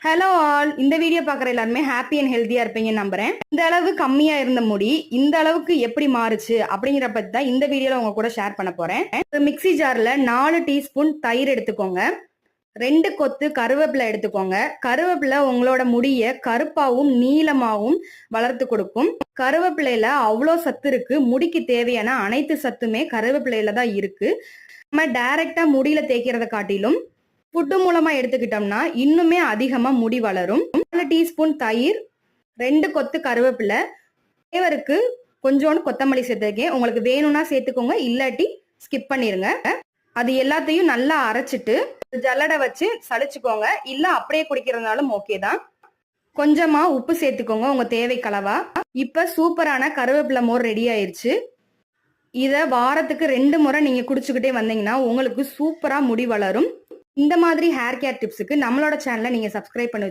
Hello all, இந்த video பார்க்குற எல்லாருமே ஹாப்பி அண்ட் ஹெல்த்தியா இருப்பீங்கன்னு நம்புறேன். இந்த அளவு கம்மியா இருந்த முடி இந்த அளவுக்கு எப்படி மாறுச்சு அப்படிங்கிற பத்தி தான் இந்த வீடியோல உங்க கூட ஷேர் பண்ண போறேன். ஒரு மிக்ஸி ஜார்ல 4 டீஸ்பூன் தயிர் எடுத்துக்கோங்க. 2 கொத்து கருவேப்பிலை எடுத்துக்கோங்க. கருவேப்பிலை உங்களோட முடிய கருப்பாவும் நீளமாவும் வளர்த்து கொடுக்கும். கருவேப்பிலையில அவ்வளோ சத்து இருக்கு. முடிக்கு தேவையான அனைத்து சத்துமே கருவேப்பிலையில தான் இருக்கு. நம்ம டைரக்டா முடியில தேய்க்கிறத காட்டிலும் ஃபுட்டு மூலமா எடுத்துக்கிட்டோம்னா இன்னுமே அதிகமா முடி வளரும். 4 டீஸ்பூன் தயிர், 2 கொத்து கருவேப்பிலை, ஃப்ளேவருக்கு கொஞ்சோண்டு கொத்தமல்லி சேர்த்துருக்கேன். உங்களுக்கு வேணும்னா சேர்த்துக்கோங்க, இல்லாட்டி ஸ்கிப் பண்ணிருங்க. அது எல்லாத்தையும் நல்லா அரைச்சிட்டு ஜல்லடை வச்சு சலிச்சுக்கோங்க. இல்ல அப்படியே குடிக்கிறதுனாலும் ஓகே தான். கொஞ்சமா உப்பு சேர்த்துக்கோங்க உங்க தேவைக்களவா. இப்ப சூப்பரான கருவேப்பிலை மோர் ரெடி ஆயிருச்சு. இத வாரத்துக்கு 2 முறை நீங்க குடிச்சுக்கிட்டே வந்தீங்கன்னா உங்களுக்கு சூப்பரா முடி வளரும். இந்த மாதிரி ஹேர் கேர் டிப்ஸுக்கு நம்மளோட சேனலை நீங்க சப்ஸ்கிரைப் பண்ணி